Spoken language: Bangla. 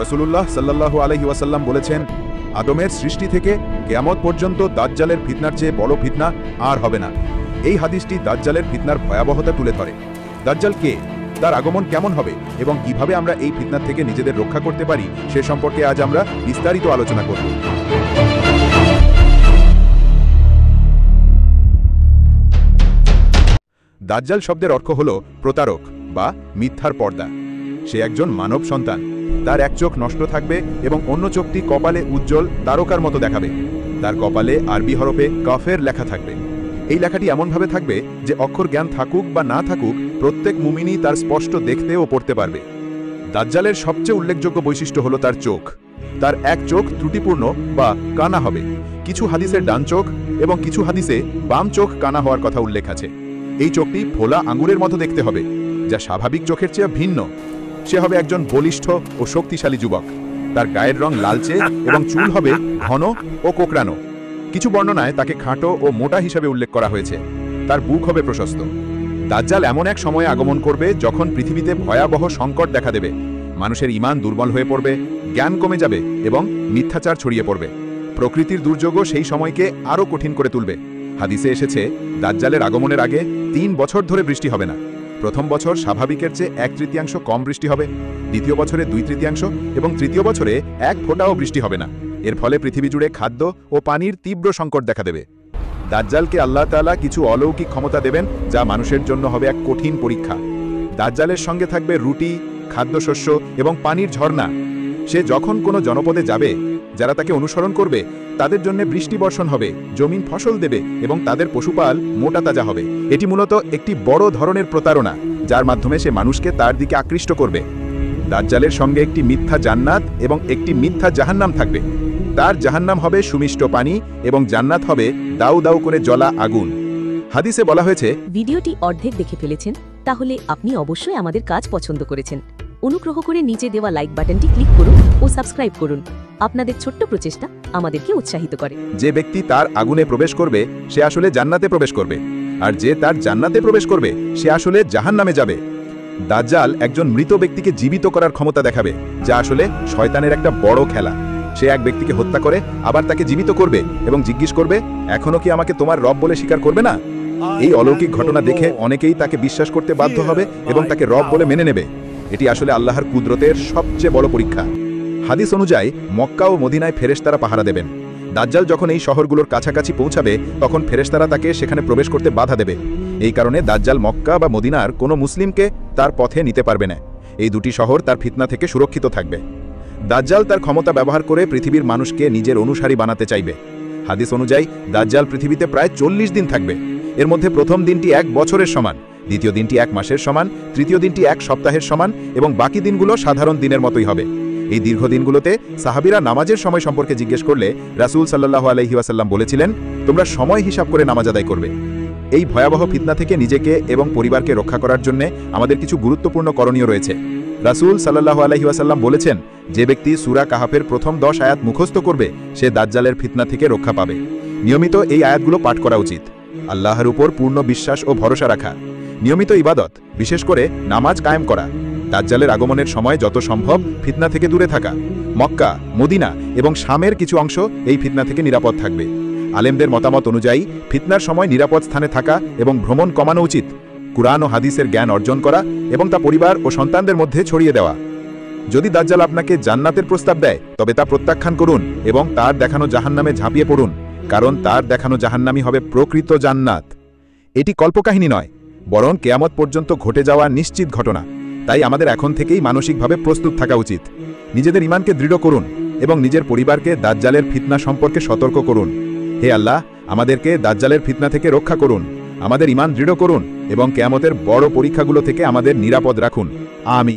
রাসূলুল্লাহ সাল্লাল্লাহু আলাইহি ওয়াসাল্লাম বলেছেন, আদমের সৃষ্টি থেকে কিয়ামত পর্যন্ত দাজ্জালের ফিতনার চেয়ে বড় ফিতনা আর হবে না। এই হাদিসটি দাজ্জালের ফিতনার ভয়াবহতা তুলে ধরে। দাজ্জাল কে, তার আগমন কেমন হবে এবং কিভাবে আমরা এই ফিতনার থেকে নিজেদের রক্ষা করতে পারি সে সম্পর্কে আজ আমরা বিস্তারিত আলোচনা করব। দাজ্জাল শব্দের অর্থ হল প্রতারক বা মিথ্যার পর্দা। সে একজন মানব সন্তান। তার এক চোখ নষ্ট থাকবে এবং অন্য চোখটি কপালে উজ্জ্বল তারকার মতো দেখাবে। তার কপালে আরবি হরফে কাফের লেখা থাকবে। এই লেখাটি এমনভাবে থাকবে যে অক্ষর জ্ঞান থাকুক বা না থাকুক প্রত্যেক মুমিনই তার স্পষ্ট দেখতে ও পড়তে পারবে। দাজ্জালের সবচেয়ে উল্লেখযোগ্য বৈশিষ্ট্য হল তার চোখ। তার এক চোখ ত্রুটিপূর্ণ বা কানা হবে। কিছু হাদিসে ডান চোখ এবং কিছু হাদিসে বাম চোখ কানা হওয়ার কথা উল্লেখ আছে। এই চোখটি ফোলা আঙুরের মতো দেখতে হবে, যা স্বাভাবিক চোখের চেয়ে ভিন্ন। সে হবে একজন বলিষ্ঠ ও শক্তিশালী যুবক। তার গায়ের রং লালচে এবং চুল হবে ঘন ও কোকড়ানো। কিছু বর্ণনায় তাকে খাটো ও মোটা হিসাবে উল্লেখ করা হয়েছে। তার বুক হবে প্রশস্ত। দাজ্জাল এমন এক সময়ে আগমন করবে যখন পৃথিবীতে ভয়াবহ সংকট দেখা দেবে। মানুষের ঈমান দুর্বল হয়ে পড়বে, জ্ঞান কমে যাবে এবং মিথ্যাচার ছড়িয়ে পড়বে। প্রকৃতির দুর্যোগও সেই সময়কে আরও কঠিন করে তুলবে। হাদিসে এসেছে, দাজ্জালের আগমনের আগে ৩ বছর ধরে বৃষ্টি হবে না। প্রথম বছর স্বাভাবিকের চেয়ে 1/3 কম বৃষ্টি হবে, দ্বিতীয় বছরে 2/3 এবং তৃতীয় বছরে 1 ফোঁটাও বৃষ্টি হবে না। এর ফলে পৃথিবী জুড়ে খাদ্য ও পানির তীব্র সংকট দেখা দেবে। দাজ্জালকে আল্লাহ তাআলা কিছু অলৌকিক ক্ষমতা দেবেন, যা মানুষের জন্য হবে এক কঠিন পরীক্ষা। দাজ্জালের সঙ্গে থাকবে রুটি, খাদ্যশস্য এবং পানির ঝর্ণা। সে যখন কোনো জনপদে যাবে, যারা তাকে অনুসরণ করবে তাদের জন্য বৃষ্টি বর্ষণ হবে, জমিন ফসল দেবে এবং তাদের পশুপাল মোটা তাজা হবে। এটি মূলত একটি বড় ধরনের প্রতারণা, যার মাধ্যমে সে মানুষকে তার দিকে আকৃষ্ট করবে। দাজ্জালের সঙ্গে একটি মিথ্যা জান্নাত এবং একটি মিথ্যা জাহান্নাম থাকবে। তার জাহান্নাম হবে সুমিষ্ট পানি এবং জান্নাত হবে দাউ দাউ করে জ্বলা আগুন। হাদিসে বলা হয়েছে, ভিডিওটি অর্ধেক দেখে ফেলেছেন, তাহলে আপনি অবশ্যই আমাদের কাজ পছন্দ করেছেন। অনুগ্রহ করে নিচে দেওয়া লাইক বাটনটি ক্লিক করুন ও সাবস্ক্রাইব করুন। আপনাদের ছোট্ট প্রচেষ্টা আমাদেরকে উৎসাহিত করে। যে ব্যক্তি তার আগুনে প্রবেশ করবে সে আসলে জান্নাতে প্রবেশ করবে, আর যে তার জান্নাতে প্রবেশ করবে সে আসলে জাহান্নামে যাবে। দাজ্জাল একজন মৃত ব্যক্তিকে জীবিত করার ক্ষমতা দেখাবে, যা আসলে শয়তানের একটা বড় খেলা। সে এক ব্যক্তিকে হত্যা করে আবার তাকে জীবিত করবে এবং জিজ্ঞেস করবে, এখনো কি আমাকে তোমার রব বলে স্বীকার করবে না? এই অলৌকিক ঘটনা দেখে অনেকেই তাকে বিশ্বাস করতে বাধ্য হবে এবং তাকে রব বলে মেনে নেবে। এটি আসলে আল্লাহর কুদরতের সবচেয়ে বড় পরীক্ষা। হাদিস অনুযায়ী মক্কা ও মদিনায় ফেরেশতারা পাহারা দেবেন। দাজ্জাল যখন এই শহরগুলোর কাছাকাছি পৌঁছাবে তখন ফেরেশতারা তাকে সেখানে প্রবেশ করতে বাধা দেবে। এই কারণে দাজ্জাল মক্কা বা মদিনার কোনো মুসলিমকে তার পথে নিতে পারবে না। এই দুটি শহর তার ফিতনা থেকে সুরক্ষিত থাকবে। দাজ্জাল তার ক্ষমতা ব্যবহার করে পৃথিবীর মানুষকে নিজের অনুসারী বানাতে চাইবে। হাদিস অনুযায়ী দাজ্জাল পৃথিবীতে প্রায় 40 দিন থাকবে। এর মধ্যে প্রথম দিনটি 1 বছরের সমান, দ্বিতীয় দিনটি 1 মাসের সমান, তৃতীয় দিনটি 1 সপ্তাহের সমান এবং বাকি দিনগুলো সাধারণ দিনের মতোই হবে। এই দীর্ঘ দিনগুলোতে সাহাবীরা নামাজের সময় সম্পর্কে জিজ্ঞেস করলে রাসূল সাল্লাল্লাহু আলাইহি ওয়াসাল্লাম বলেছিলেন, তোমরা সময় হিসাব করে নামাজ আদায় করবে। এই ভয়াবহ ফিতনা থেকে নিজেকে এবং পরিবারকে রক্ষা করার জন্য আমাদের কিছু গুরুত্বপূর্ণ করণীয় রয়েছে। রাসূল সাল্লাল্লাহু আলাইহি ওয়াসাল্লাম বলেছেন, যে ব্যক্তি সূরা কাহাফের প্রথম 10 আয়াত মুখস্থ করবে সে দাজ্জালের ফিতনা থেকে রক্ষা পাবে। নিয়মিত এই আয়াতগুলো পাঠ করা উচিত। আল্লাহর উপর পূর্ণ বিশ্বাস ও ভরসা রাখা, নিয়মিত ইবাদত, বিশেষ করে নামাজ কায়েম করা, দাজ্জালের আগমনের সময় যত সম্ভব ফিতনা থেকে দূরে থাকা। মক্কা, মদিনা এবং শামের কিছু অংশ এই ফিতনা থেকে নিরাপদ থাকবে। আলেমদের মতামত অনুযায়ী ফিতনার সময় নিরাপদ স্থানে থাকা এবং ভ্রমণ কমানো উচিত। কুরআন ও হাদিসের জ্ঞান অর্জন করা এবং তা পরিবার ও সন্তানদের মধ্যে ছড়িয়ে দেওয়া। যদি দাজ্জাল আপনাকে জান্নাতের প্রস্তাব দেয় তবে তা প্রত্যাখ্যান করুন এবং তার দেখানো জাহান্নামে ঝাঁপিয়ে পড়ুন, কারণ তার দেখানো জাহান্নামই হবে প্রকৃত জান্নাত। এটি কল্পকাহিনী নয়, বরং কিয়ামত পর্যন্ত ঘটে যাওয়া নিশ্চিত ঘটনা। তাই আমাদের এখন থেকেই মানসিকভাবে প্রস্তুত থাকা উচিত। নিজেদের ঈমানকে দৃঢ় করুন এবং নিজের পরিবারকে দাজ্জালের ফিতনা সম্পর্কে সতর্ক করুন। হে আল্লাহ, আমাদেরকে দাজ্জালের ফিতনা থেকে রক্ষা করুন, আমাদের ঈমান দৃঢ় করুন এবং কিয়ামতের বড় পরীক্ষাগুলো থেকে আমাদের নিরাপদ রাখুন। আমিন।